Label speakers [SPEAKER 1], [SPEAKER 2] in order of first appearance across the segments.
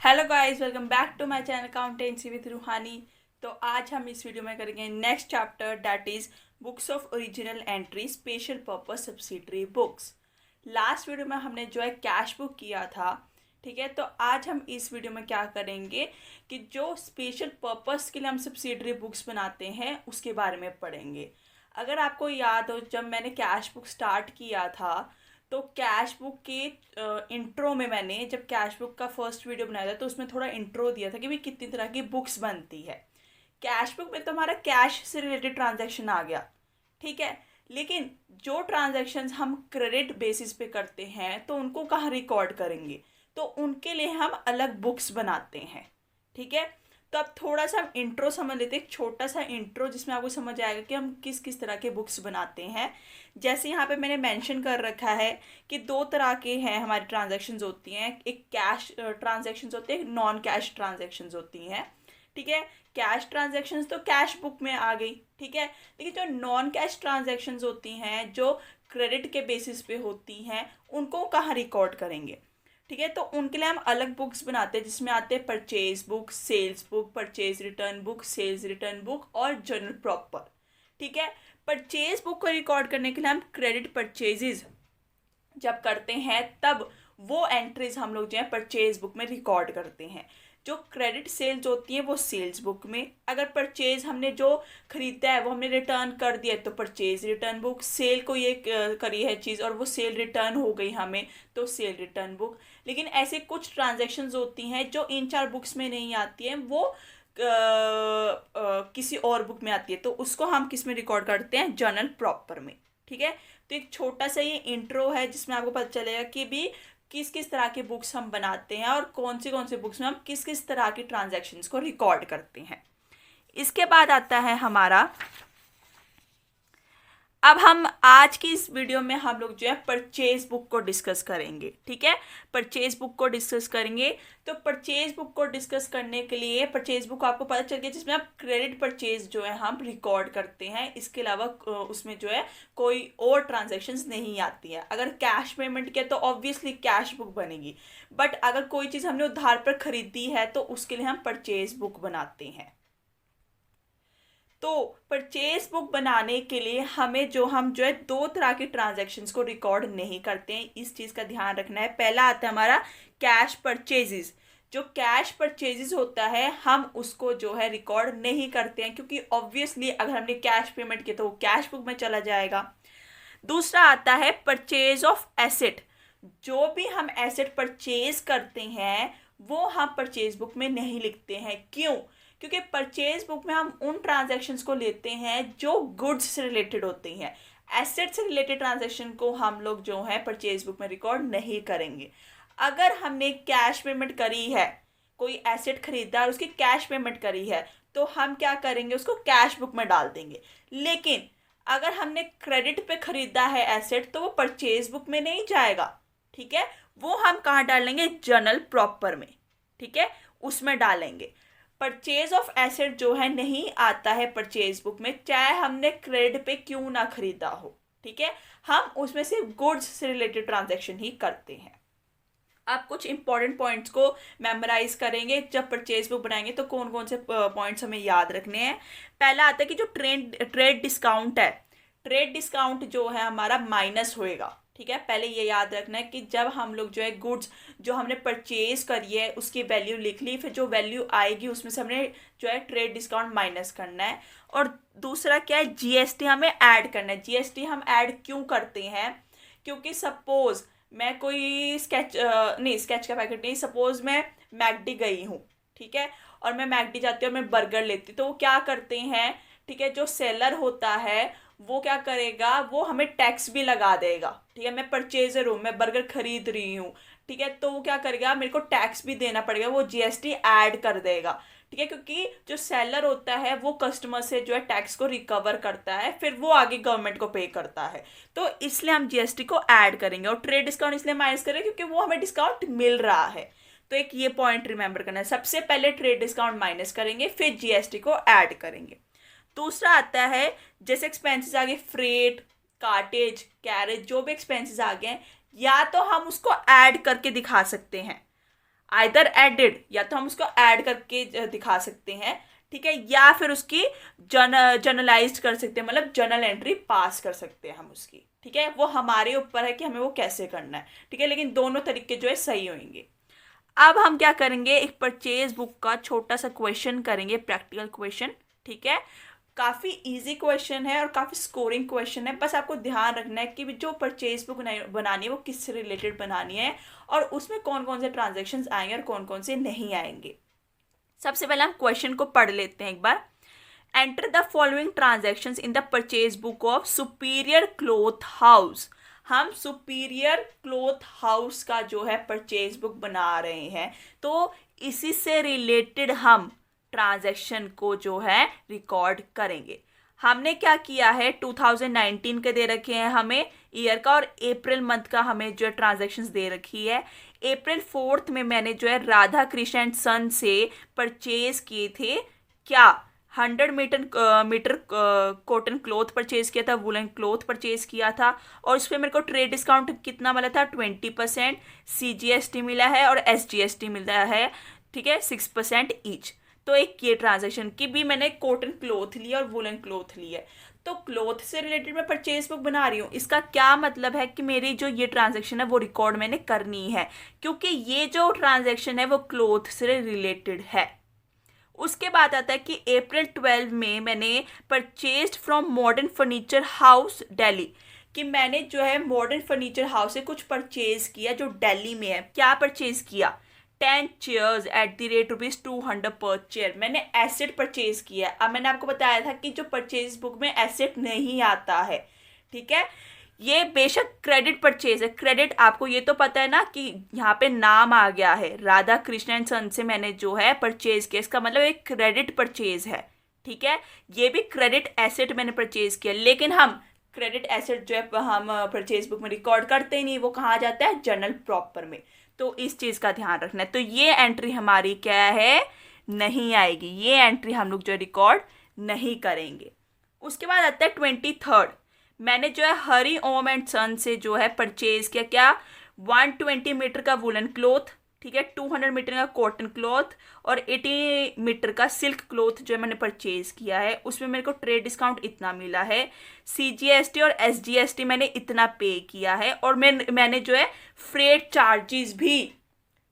[SPEAKER 1] Hello guys, welcome back to my channel accountancy with Ruhani. तो आज हम इस वीडियो में करेंगे next chapter, that is books of original entry special purpose subsidiary books. Last video में हमने जो है कैश बुक किया था, ठीक है। तो आज हम इस वीडियो में क्या करेंगे कि जो स्पेशल पर्पस के लिए हम सब्सिडरी बुक्स बनाते हैं उसके बारे में पढ़ेंगे। अगर आपको याद हो, जब मैंने कैश बुक स्टार्ट किया था तो कैश बुक के इंट्रो में मैंने जब कैश बुक का फर्स्ट वीडियो बनाया था तो उसमें थोड़ा इंट्रो दिया था कि भाई कितनी तरह की बुक्स बनती है। कैश बुक में तो हमारा कैश से रिलेटेड ट्रांजैक्शन आ गया, ठीक है। लेकिन जो ट्रांजैक्शंस हम क्रेडिट बेसिस पे करते हैं तो उनको कहाँ रिकॉर्ड करेंगे, तो उनके लिए हम अलग बुक्स बनाते हैं, ठीक है। तो अब थोड़ा सा हम इंट्रो समझ लेते हैं, एक छोटा सा इंट्रो जिसमें आपको समझ आएगा कि हम किस किस तरह के बुक्स बनाते हैं। जैसे यहाँ पे मैंने मेंशन कर रखा है कि दो तरह के हैं हमारी ट्रांजैक्शंस होती हैं, एक कैश ट्रांजैक्शंस होती है, एक नॉन कैश ट्रांजैक्शंस होती हैं, ठीक है। कैश ट्रांजैक्शंस तो कैश बुक में आ गई, ठीक है। लेकिन जो नॉन कैश ट्रांजैक्शंस होती हैं, जो क्रेडिट के बेसिस पे होती हैं, उनको कहाँ रिकॉर्ड करेंगे, ठीक है। तो उनके लिए हम अलग बुक्स बनाते हैं जिसमें आते हैं purchase book, sales book, purchase return book, sales return book और जर्नल प्रॉपर, ठीक है। परचेज बुक को रिकॉर्ड करने के लिए हम क्रेडिट परचेजेस जब करते हैं तब वो एंट्रीज हम लोग जो है परचेज बुक में रिकॉर्ड करते हैं। जो क्रेडिट सेल्स होती है वो सेल्स बुक में, अगर परचेज हमने जो खरीदा है वो हमने रिटर्न कर दिया तो परचेज रिटर्न बुक, सेल को ये करी है चीज़ और वो सेल रिटर्न हो गई हमें तो सेल रिटर्न बुक। लेकिन ऐसे कुछ ट्रांजैक्शंस होती हैं जो इन चार बुक्स में नहीं आती हैं, वो किसी और बुक में आती है तो उसको हम किस में रिकॉर्ड करते हैं, जर्नल प्रॉपर में, ठीक है। तो एक छोटा सा ये इंट्रो है जिसमें आपको पता चलेगा कि भी किस किस तरह के बुक्स हम बनाते हैं और कौन से बुक्स में हम किस किस तरह के ट्रांजैक्शंस को रिकॉर्ड करते हैं। इसके बाद आता है हमारा, अब हम आज की इस वीडियो में हम लोग जो है परचेज बुक को डिस्कस करेंगे, ठीक है। परचेज बुक को डिस्कस करेंगे। तो परचेज बुक को डिस्कस करने के लिए परचेज बुक आपको पता चल गया जिसमें आप क्रेडिट परचेज जो है हम रिकॉर्ड करते हैं, इसके अलावा उसमें जो है कोई और ट्रांजैक्शंस नहीं आती है। अगर कैश पेमेंट किया तो ऑब्वियसली कैश बुक बनेगी, बट अगर कोई चीज़ हमने उधार पर खरीदी है तो उसके लिए हम परचेज बुक बनाते हैं। तो परचेज बुक बनाने के लिए हमें हम जो है दो तरह के ट्रांजैक्शंस को रिकॉर्ड नहीं करते हैं, इस चीज़ का ध्यान रखना है। पहला आता है हमारा कैश परचेजेस। जो कैश परचेजेस होता है हम उसको जो है रिकॉर्ड नहीं करते हैं, क्योंकि ऑब्वियसली अगर हमने कैश पेमेंट किया तो वो कैश बुक में चला जाएगा। दूसरा आता है परचेज ऑफ एसेट। जो भी हम एसेट परचेज करते हैं वो हम परचेज बुक में नहीं लिखते हैं। क्यों? क्योंकि परचेज बुक में हम उन ट्रांजैक्शंस को लेते हैं जो गुड्स से रिलेटेड होते हैं। एसेट से रिलेटेड ट्रांजैक्शन को हम लोग जो है परचेज बुक में रिकॉर्ड नहीं करेंगे। अगर हमने कैश पेमेंट करी है, कोई एसेट खरीदा और उसकी कैश पेमेंट करी है, तो हम क्या करेंगे, उसको कैश बुक में डाल देंगे। लेकिन अगर हमने क्रेडिट पे खरीदा है एसेट तो वो परचेज बुक में नहीं जाएगा, ठीक है। वो हम कहाँ डालेंगे, जर्नल प्रॉपर में, ठीक है, उसमें डालेंगे। परचेज ऑफ एसेट जो है नहीं आता है परचेज बुक में, चाहे हमने क्रेडिट पे क्यों ना खरीदा हो, ठीक है। हम उसमें सिर्फ गुड्स से रिलेटेड ट्रांजैक्शन ही करते हैं। आप कुछ इंपॉर्टेंट पॉइंट्स को मेमोराइज करेंगे जब परचेज बुक बनाएंगे तो कौन कौन से पॉइंट्स हमें याद रखने हैं। पहला आता है कि जो ट्रेड डिस्काउंट है, ट्रेड डिस्काउंट जो है हमारा माइनस होएगा, ठीक है। पहले ये याद रखना है कि जब हम लोग जो है गुड्स जो हमने परचेज करी है उसकी वैल्यू लिख ली, फिर जो वैल्यू आएगी उसमें से हमने जो है ट्रेड डिस्काउंट माइनस करना है। और दूसरा क्या है, जीएसटी हमें ऐड करना है। जीएसटी हम ऐड क्यों करते हैं, क्योंकि सपोज मैं कोई स्केच का पैकेट नहीं, सपोज मैं मैकडी गई हूँ, ठीक है, और मैं मैकडी जाती हूँ और मैं बर्गर लेती हूँ, तो वो क्या करते हैं, ठीक है, जो सेलर होता है वो क्या करेगा, वो हमें टैक्स भी लगा देगा, ठीक है। मैं परचेजर हूँ, मैं बर्गर खरीद रही हूँ, ठीक है, तो वो क्या करेगा, मेरे को टैक्स भी देना पड़ेगा, वो जीएसटी ऐड कर देगा, ठीक है। क्योंकि जो सेलर होता है वो कस्टमर से जो है टैक्स को रिकवर करता है, फिर वो आगे गवर्नमेंट को पे करता है, तो इसलिए हम जीएसटी को ऐड करेंगे। और ट्रेड डिस्काउंट इसलिए माइनस करेंगे क्योंकि वो हमें डिस्काउंट मिल रहा है। तो एक ये पॉइंट रिमेंबर करना है, सबसे पहले ट्रेड डिस्काउंट माइनस करेंगे फिर जीएसटी को ऐड करेंगे। दूसरा आता है जैसे एक्सपेंसेस आ गए, फ्रेट, कार्टेज, कैरेज, जो भी एक्सपेंसेस आ गए या तो हम उसको ऐड करके दिखा सकते हैं। आइदर एडेड, या तो हम उसको ऐड करके दिखा सकते हैं, ठीक है, या फिर उसकी जर्नलाइज कर सकते हैं, मतलब जर्नल एंट्री पास कर सकते हैं हम उसकी, ठीक है। वो हमारे ऊपर है कि हमें वो कैसे करना है, ठीक है, लेकिन दोनों तरीके जो है सही होंगे। अब हम क्या करेंगे, एक परचेज बुक का छोटा सा क्वेश्चन करेंगे, प्रैक्टिकल क्वेश्चन, ठीक है। काफ़ी इजी क्वेश्चन है और काफ़ी स्कोरिंग क्वेश्चन है। बस आपको ध्यान रखना है कि जो परचेज बुक बनानी है वो किससे रिलेटेड बनानी है और उसमें कौन कौन से ट्रांजेक्शन्स आएंगे और कौन कौन से नहीं आएंगे। सबसे पहले हम क्वेश्चन को पढ़ लेते हैं एक बार। Enter the following transactions in the purchase book of superior cloth house. हम सुपीरियर क्लॉथ हाउस का जो है परचेज बुक बना रहे हैं, तो इसी से रिलेटेड हम ट्रांजैक्शन को जो है रिकॉर्ड करेंगे। हमने क्या किया है, 2019 के दे रखे हैं हमें ईयर का, और अप्रैल मंथ का हमें जो है ट्रांजैक्शंस दे रखी है। अप्रैल 4 में मैंने जो है राधा कृष्ण एंड सन से परचेज किए थे क्या, 100 मीटर कॉटन क्लॉथ परचेज किया था, वुलन क्लॉथ परचेज किया था, और उस पर मेरे को ट्रेड डिस्काउंट कितना मिला था, 20%, CGST मिला है और SGST मिला है, ठीक है, 6% ईच। तो एक ये ट्रांजैक्शन की भी मैंने कॉटन क्लॉथ लिया और वुलन क्लॉथ लिया है, तो क्लॉथ से रिलेटेड मैं परचेज बुक बना रही हूँ। इसका क्या मतलब है कि मेरी जो ये ट्रांजैक्शन है वो रिकॉर्ड मैंने करनी है, क्योंकि ये जो ट्रांजैक्शन है वो क्लॉथ से रिलेटेड है। उसके बाद आता है कि अप्रैल 12 में मैंने purchased from modern furniture house Delhi, कि मैंने जो है मॉडर्न फर्नीचर हाउस से कुछ परचेज किया जो दिल्ली में है। क्या परचेज किया, 10 चेयर्स एट द रेट ₹200 पर चेयर। मैंने एसेट परचेज किया। अब मैंने आपको बताया था कि जो परचेज बुक में एसेट नहीं आता है, ठीक है, ये बेशक क्रेडिट परचेज है। क्रेडिट आपको ये तो पता है ना कि यहाँ पे नाम आ गया है, राधा कृष्ण एंड सन से मैंने जो है परचेज किया, इसका मतलब एक क्रेडिट परचेज है, ठीक है। ये भी क्रेडिट एसेट मैंने परचेज किया, लेकिन हम क्रेडिट एसेट जो है हम परचेज बुक में रिकॉर्ड करते ही नहीं, वो कहाँ जाता है, जर्नल प्रॉपर में। तो इस चीज़ का ध्यान रखना है। तो ये एंट्री हमारी क्या है, नहीं आएगी, ये एंट्री हम लोग जो रिकॉर्ड नहीं करेंगे। उसके बाद आता है 23rd, मैंने जो है हरी ओम एंड सन से जो है परचेज किया क्या, 120 मीटर का वुलन क्लॉथ, ठीक है, 200 मीटर का कॉटन क्लॉथ और 80 मीटर का सिल्क क्लॉथ जो मैंने परचेज किया है। उसमें मेरे को ट्रेड डिस्काउंट इतना मिला है, CGST और SGST मैंने इतना पे किया है, और मैंने जो है फ्रेट चार्जेस भी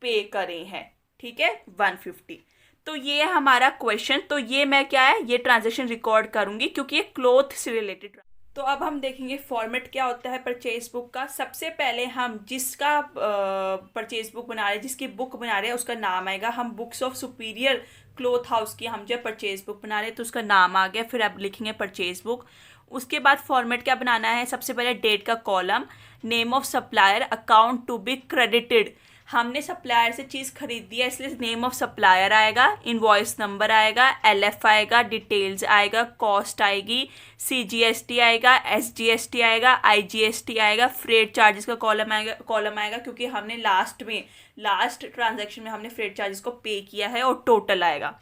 [SPEAKER 1] पे करे हैं, ठीक है, 150। तो ये हमारा क्वेश्चन, तो ये मैं क्या है, ये ट्रांजेक्शन रिकॉर्ड करूंगी क्योंकि ये क्लॉथ से रिलेटेड। तो अब हम देखेंगे फॉर्मेट क्या होता है परचेज बुक का। सबसे पहले हम जिसका परचेज बुक बना रहे हैं, जिसकी बुक बना रहे हैं, उसका नाम आएगा। हम books of superior cloth house की हम जो परचेज बुक बना रहे हैं, तो उसका नाम आ गया, फिर आप लिखेंगे परचेज बुक। उसके बाद फॉर्मेट क्या बनाना है, सबसे पहले डेट का column, name of supplier, account to be credited, हमने सप्लायर से चीज़ खरीदी है इसलिए नेम ऑफ सप्लायर आएगा, इनवॉइस नंबर आएगा, LF आएगा, डिटेल्स आएगा, कॉस्ट आएगी, CGST आएगा, SGST आएगा, IGST आएगा, फ्रेट चार्जेस का कॉलम आएगा क्योंकि हमने लास्ट ट्रांजैक्शन में हमने फ्रेट चार्जेस को पे किया है, और टोटल आएगा।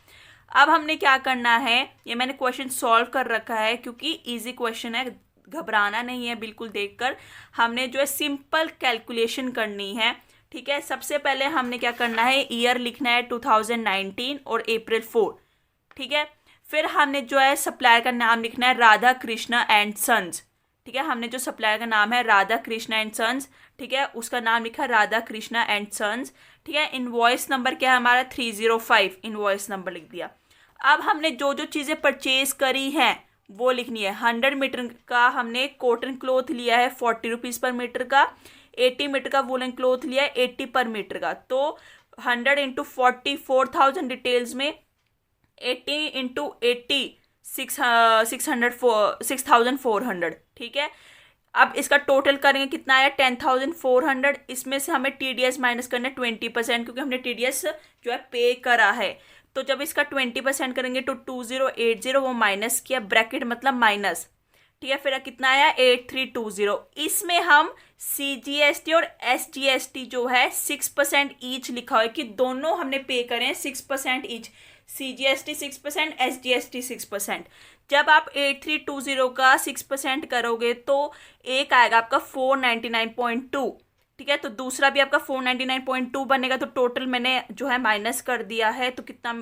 [SPEAKER 1] अब हमने क्या करना है, ये मैंने क्वेश्चन सॉल्व कर रखा है क्योंकि ईजी क्वेश्चन है, घबराना नहीं है बिल्कुल देखकर। हमने जो है सिंपल कैलकुलेशन करनी है, ठीक है। सबसे पहले हमने क्या करना है, ईयर लिखना है 2019 और अप्रैल 4, ठीक है। फिर हमने जो है सप्लायर का नाम लिखना है राधा कृष्णा एंड सन्स, ठीक है। हमने जो सप्लायर का नाम है राधा कृष्णा एंड सन्स, ठीक है, उसका नाम लिखा राधा कृष्णा एंड सन्स, ठीक है। इनवॉइस नंबर क्या है हमारा, 305 इनवॉइस नंबर लिख दिया। अब हमने जो जो चीज़ें परचेज करी हैं वो लिखनी है। 100 मीटर का हमने कॉटन क्लॉथ लिया है 40 रुपीज़ पर मीटर का, 80 मीटर का वुलन क्लॉथ लिया है 80 पर मीटर का, तो 100 इंटू 40 4000 डिटेल्स में, 80 इंटू 80 6400, ठीक है। अब इसका टोटल करेंगे कितना आया, 10,400। इसमें से हमें TDS माइनस करना है 20%, क्योंकि हमने TDS जो है पे करा है। तो जब इसका 20% करेंगे तो 2080, वो माइनस किया, ब्रैकेट मतलब माइनस, ठीक है। फिर कितना आया, 8320। इसमें हम CGST और SGST जो है 6% ईच लिखा हुआ है कि दोनों हमने पे करें 6% ईच, CGST 6%, SGST 6%। जब आप 8320 का 6% करोगे तो एक आएगा आपका 499.2, ठीक है। तो दूसरा भी आपका 499.2 बनेगा, तो टोटल मैंने जो है माइनस कर दिया है, तो कितना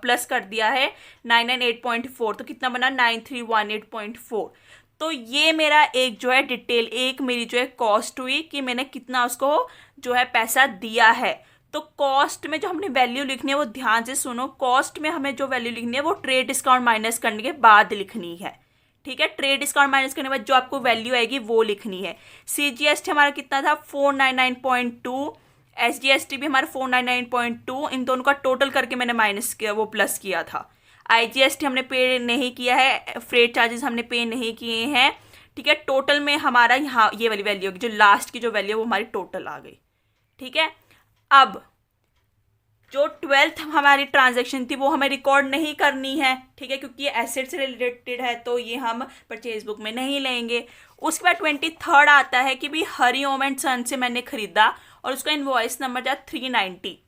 [SPEAKER 1] प्लस कर दिया है 998.4, तो कितना बना 9318.4। तो ये मेरा एक जो है डिटेल, एक मेरी जो है कॉस्ट हुई कि मैंने कितना उसको जो है पैसा दिया है। तो कॉस्ट में जो हमने वैल्यू लिखनी है वो ध्यान से सुनो, कॉस्ट में हमें जो वैल्यू लिखनी है वो ट्रेड डिस्काउंट माइनस करने के बाद लिखनी है, ठीक है। ट्रेड डिस्काउंट माइनस करने के बाद जो आपको वैल्यू आएगी वो लिखनी है। CGST हमारा कितना था 499.2, SGST भी हमारा 499.2, इन दोनों का टोटल करके मैंने माइनस किया, वो प्लस किया था। IGST हमने पे नहीं किया है, फ्रेट चार्जेस हमने पे नहीं किए हैं, ठीक है। टोटल में हमारा यहाँ ये वाली वैल्यू होगी, जो लास्ट की जो वैल्यू है वो हमारी टोटल आ गई, ठीक है। अब जो 12th हमारी ट्रांजैक्शन थी वो हमें रिकॉर्ड नहीं करनी है, ठीक है, क्योंकि ये एसेट से रिलेटेड है, तो ये हम परचेज बुक में नहीं लेंगे। उसके बाद 23rd आता है कि भी हरिओम एंड सन से मैंने खरीदा और उसका इनवॉइस नंबर था 390,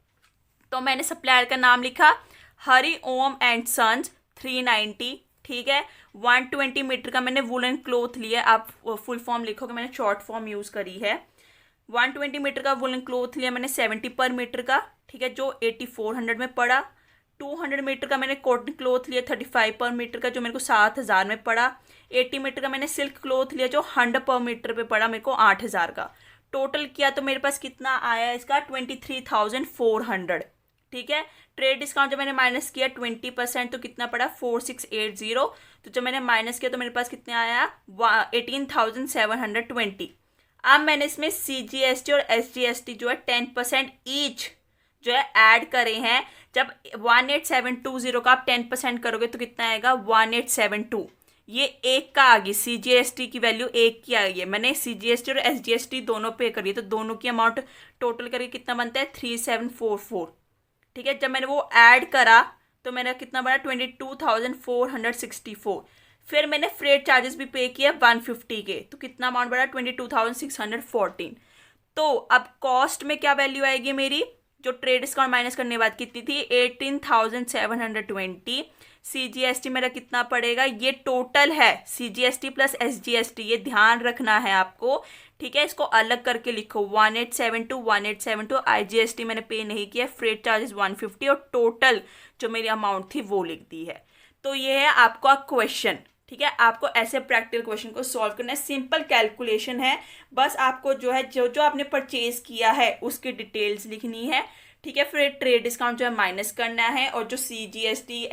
[SPEAKER 1] तो मैंने सप्लायर का नाम लिखा हरिओम एंड सन्स 390, ठीक है। 120 मीटर का मैंने वुलन क्लोथ लिया, आप फुल फॉर्म लिखोगे, मैंने शॉर्ट फॉर्म यूज़ करी है। 120 मीटर का वुलन क्लोथ लिया मैंने 70 पर मीटर का, ठीक है, जो 8400 में पड़ा। 200 मीटर का मैंने कॉटन क्लोथ लिया 35 पर मीटर का, जो मेरे को 7000 में पड़ा। 80 मीटर का मैंने सिल्क क्लोथ लिया जो 100 पर मीटर पे पड़ा मेरे को 8000 का। टोटल किया तो मेरे पास कितना आया इसका 23,400, ठीक है। ट्रेड डिस्काउंट जब मैंने माइनस किया 20% तो कितना पड़ा 4680, तो जब मैंने माइनस किया तो मेरे पास कितना आया 18,720। अब मैंने इसमें CGST और SGST जो है 10% ईच जो है ऐड करे हैं। जब 18720 का आप 10% करोगे तो कितना आएगा 1872, ये एक का आ गई, CGST की वैल्यू एक की आ गई है। मैंने CGST और SGST दोनों पे करी, तो दोनों की अमाउंट टोटल करके कितना बनता है 3744, ठीक है। जब मैंने वो ऐड करा तो मेरा कितना बड़ा 22,464। फिर मैंने फ्रेट चार्जेस भी पे किया 150 के, तो कितना अमाउंट बढ़ा 22,614। तो अब कॉस्ट में क्या वैल्यू आएगी मेरी, जो ट्रेड डिस्काउंट माइनस करने के बाद कितनी थी 18,720। CGST मेरा कितना पड़ेगा, ये टोटल है CGST प्लस SGST, ये ध्यान रखना है आपको, ठीक है। इसको अलग करके लिखो 1872 IGST मैंने पे नहीं किया, फ्रेट चार्जेस 150 और टोटल जो मेरी अमाउंट थी वो लिख दी है। तो ये है आपका क्वेश्चन, ठीक है। आपको ऐसे प्रैक्टिकल क्वेश्चन को सॉल्व करना है, सिंपल कैलकुलेशन है, बस आपको जो है जो जो आपने परचेज किया है उसकी डिटेल्स लिखनी है, ठीक है। फिर ट्रेड डिस्काउंट जो है माइनस करना है, और जो CGST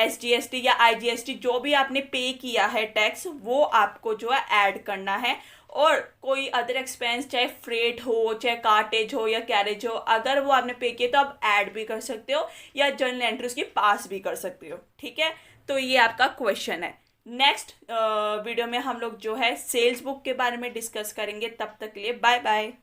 [SPEAKER 1] SGST या IGST जो भी आपने पे किया है टैक्स वो आपको जो है ऐड करना है। और कोई अदर एक्सपेंस चाहे फ्रेट हो चाहे कार्टेज हो या कैरेज हो, अगर वो आपने पे किए तो आप ऐड भी कर सकते हो या जर्नल एंट्री उसकी पास भी कर सकते हो, ठीक है। तो ये आपका क्वेश्चन है। नेक्स्ट वीडियो में हम लोग जो है सेल्स बुक के बारे में डिस्कस करेंगे। तब तक के लिए बाय बाय।